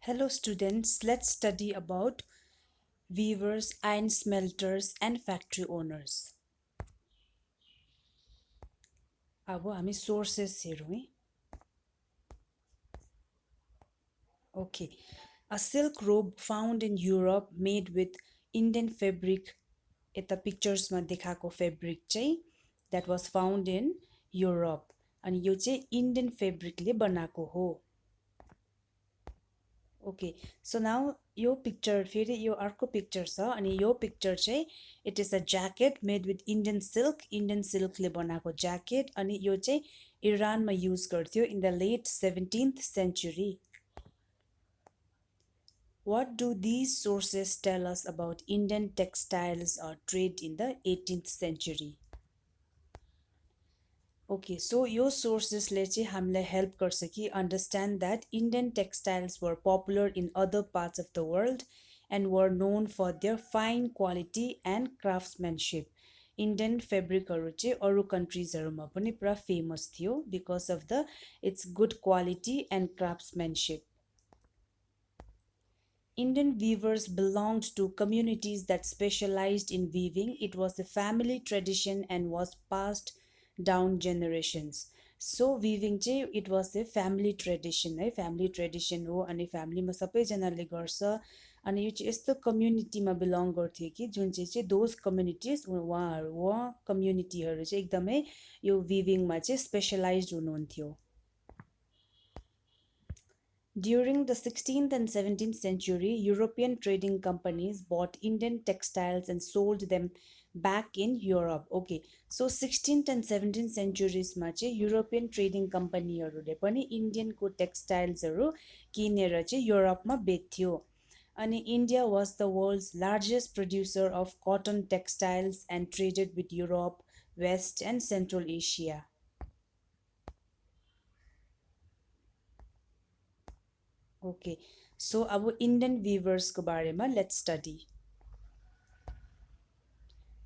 Hello students, let's study about weavers, iron smelters and factory owners. अब हामी sources हेरौँ है. Okay. A silk robe found in Europe made with Indian fabric. यता pictures मा देखाएको fabric चाहिँ that was found in Europe. अनि यो चाहिँ Indian fabric ले बनाएको हो. Okay, so now यो picture फेरि यो अर्को picture छ अनि यो picture चाहिँ it is a jacket made with Indian silk ले बनाएको jacket अनि यो चाहिँ इरानमा use गर्थ्यो in the late 17th century. What do these sources tell us about Indian textiles or trade in the 18th century? Okay, so your sources ले चाहिँ हामीलाई help गर्छ कि understand that Indian textiles were popular in other parts of the world and were known for their fine quality and craftsmanship. Indian fabricहरू चाहिँ अरू countries-हरुमा पनि पुरा famous थियो because of its good quality and craftsmanship. Indian weavers belonged to communities that specialized in weaving. It was a family tradition and was passed down generations. So weaving चाहिँ it was a family tradition है, family tradition हो अनि फ्यामिलीमा सबैजनाले गर्छ अनि यो चाहिँ यस्तो कम्युनिटीमा बिलोङ गर्थ्यो कि जुन चाहिँ those communities उहाँ कम्युनिटीहरू चाहिँ एकदमै यो weavingमा चाहिँ स्पेशलाइज्ड हुनुहुन्थ्यो. During the 16th and 17th century, European trading companies bought Indian textiles and sold them back in Europe. Okay, so 16th and 17th centuries ma चाहिँ European trading companyहरूले पनि Indian को textilesहरू किनेर चाहिँ युरोपमा बेच्थ्यो. अनि India was the world's largest producer of cotton textiles and traded with Europe, West and Central Asia. Okay, so अब Indian weavers को बारेमा let's study.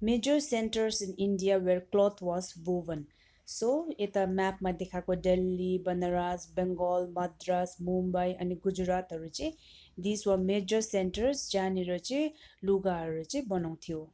Major centers in India where cloth was woven. So यता map मा देखाएको Delhi, Banaras, Bengal, Madras, Mumbai अनि गुजरातहरु चाहिँ these were major centers जहाँनिर चाहिँ लुगाहरु चाहिँ बनाउँथ्यो.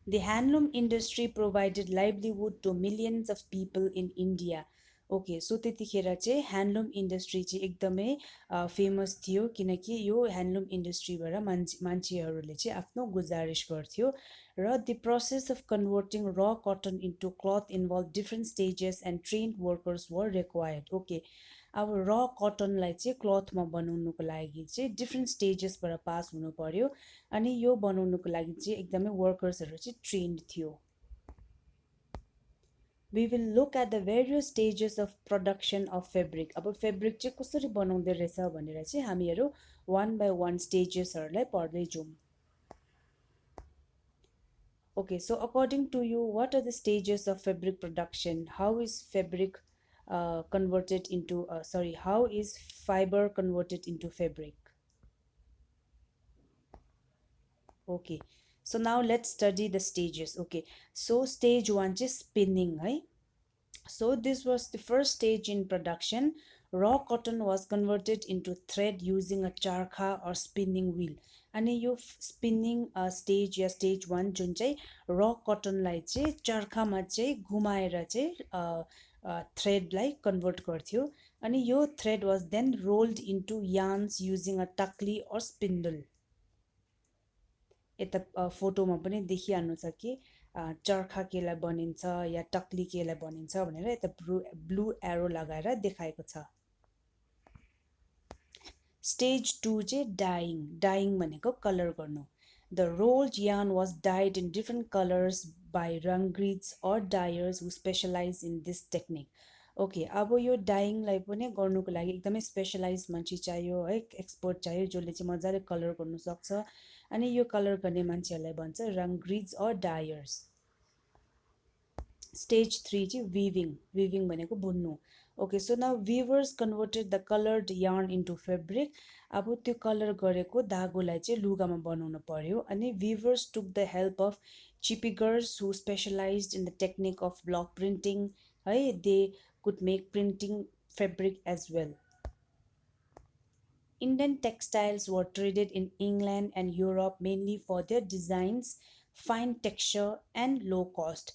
The handloom industry provided livelihood to millions of people in India. Okay, so त्यतिखेर चाहिँ ह्यान्डलुम इन्डस्ट्री चाहिँ एकदमै फेमस थियो किनकि यो ह्यान्डलुम इन्डस्ट्रीबाट मान्छेहरूले चाहिँ आफ्नो गुजारिस गर्थ्यो र the process of converting raw cotton into cloth involved different stages and trained workers were required. Okay, अब र कटनलाई चाहिँ क्लथमा बनाउनुको लागि चाहिँ डिफ्रेन्ट स्टेजेसबाट पास हुनु पर्यो अनि यो बनाउनुको लागि चाहिँ एकदमै वर्कर्सहरू चाहिँ ट्रेन्ड थियो. We will look at the various stages of production of fabric. अब fabric चाहिँ कसरी बनाउँदै रहेछ भनेर चाहिँ हामीहरू one by one stagesहरूलाई पढ्दै जाउँ. Okay, so according to you, what are the stages of fabric production? How is fabric converted into how is fiber converted into fabric? Okay, so now let's study the stages. Okay, so stage 1 is spinning, right? So this was the first stage in production. Raw cotton was converted into thread using a charkha or spinning wheel. अनि यो spinning stage या stage 1 जुन चाहिँ raw cotton लाई चाहिँ चर्खामा चाहिँ घुमाएर चाहिँ thread लाई convert गर्थ्यो अनि यो thread was then rolled into yarns using a takli or spindle. यता फोटोमा पनि देखिहाल्नु छ कि चर्खा केलाई बनिन्छ या टक्ली केलाई बनिन्छ भनेर यता ब्लू एरो लगाएर देखाएको छ. Stage 2 चाहिँ dyeing भनेको कलर गर्नु. The rolled yarn was dyed in different colors by rangrids or dyers who specialize in this technique. Okay, अब यो dyeing लाई पनि गर्नुको लागि एकदमै स्पेशलाइज मान्छे चाहियो है, एक्सपर्ट चाहियो जसले चाहिँ मजाले कलर गर्नु सक्छ अनि यो कलर गर्ने मान्छेहरूलाई भन्छ rangrids or dyers. Stage 3 चाहिँ weaving भनेको बुन्नु. Okay, so now weavers converted the colored yarn into fabric. अब त्यो कलर गरेको धागोलाई चाहिँ लुगामा बनाउन पर्यो अनि weavers took the help of chippigers who specialized in the technique of block printing. है, they could make printing fabric as well. Indian textiles were traded in England and Europe mainly for their designs, fine texture, and low cost.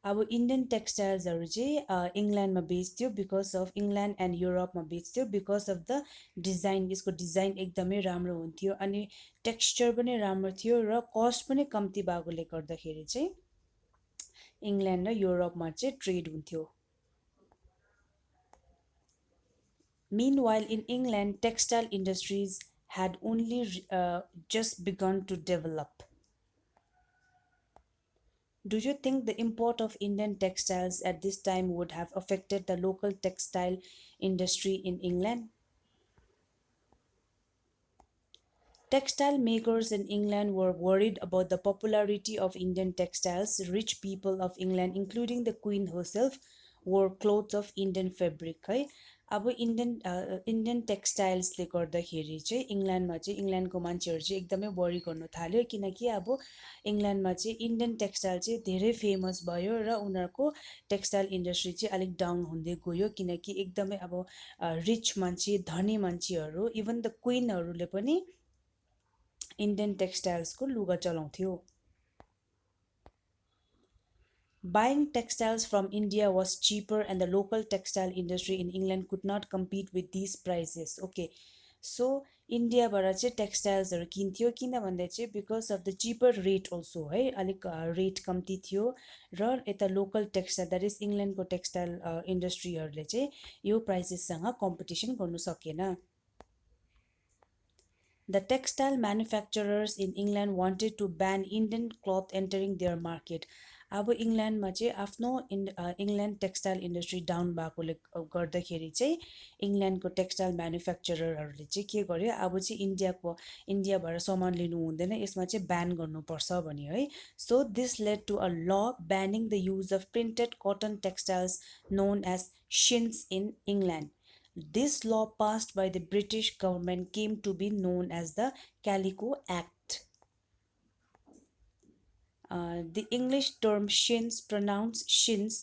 अब Indian टेक्सटाइल्सहरू चाहिँ इङ्ल्यान्डमा बेच्थ्यो because of England and युरोपमा बेच्थ्यो because of the design यसको design एकदमै राम्रो हुन्थ्यो अनि texture पनि राम्रो थियो र कस्ट पनि कम्ती भएकोले गर्दाखेरि चाहिँ इङ्ल्यान्ड र युरोपमा चाहिँ ट्रेड हुन्थ्यो. Meanwhile, in England, textile industries had only just begun to develop. Do you think the import of Indian textiles at this time would have affected the local textile industry in England? Textile makers in England were worried about the popularity of Indian textiles. Rich people of England, including the Queen herself, wore clothes of Indian fabric. है अब Indian टेक्सटाइल्सले गर्दाखेरि चाहिँ इङ्ल्यान्डमा चाहिँ इङ्ल्यान्डको मान्छेहरू चाहिँ एकदमै वरि गर्नु थाल्यो किनकि अब इङ्ल्यान्डमा चाहिँ इन्डियन टेक्सटाइल चाहिँ धेरै फेमस भयो र उनीहरूको टेक्सटाइल इन्डस्ट्री चाहिँ अलिक डाउन हुँदै गयो किनकि एकदमै अब रिच मान्छे धनी मान्छेहरू इभन द क्विनहरूले पनि इन्डियन टेक्सटाइल्सको लुगा चलाउँथ्यो. Buying textiles from India was cheaper and the local textile industry in England could not compete with these prices. Okay, so इन्डियाबाट चाहिँ टेक्सटाइल्सहरू किन्थ्यो किन भन्दा चाहिँ because of the cheaper rate also है अलिक रेट कम्ती थियो र यता लोकल टेक्सटाइल द्याट इज इङ्ल्यान्डको टेक्सटाइल इन्डस्ट्रीहरूले चाहिँ यो प्राइसेससँग कम्पिटिसन गर्नु सकेन. The textile manufacturers in England wanted to ban Indian cloth entering their market. अब इङ्ल्यान्डमा चाहिँ आफ्नो इङ्ल्यान्ड टेक्सटाइल इन्डस्ट्री डाउन भएकोले गर्दाखेरि चाहिँ इङ्ल्यान्डको टेक्सटाइल म्यानुफ्याक्चररहरूले चाहिँ के गर्यो अब चाहिँ इन्डियाबाट सामान लिनु हुँदैन यसमा चाहिँ ब्यान गर्नुपर्छ भन्यो है. So this led to a law banning the use of printed cotton textiles known as chintz in England. This law passed by the British government came to be known as the Calico Act. The English term shins, pronounced shins,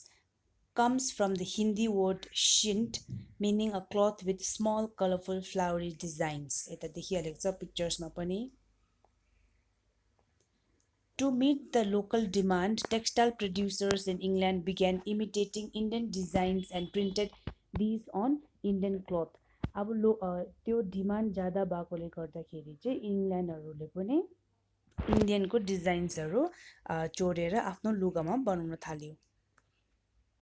comes from the Hindi word shint, meaning a cloth with small, colorful, flowery designs. यता देखिहालेको छ पिक्चर्समा पनि. To meet the local demand, textile producers in England began imitating Indian designs and printed these on Indian cloth. अब त्यो demand ज्यादा भएकोले गर्दाखेरि चाहिँ इङ्ल्यान्डहरूले पनि इन्डियनको डिजाइन्सहरू चोरेर आफ्नो लुगामा बनाउन थाल्यो.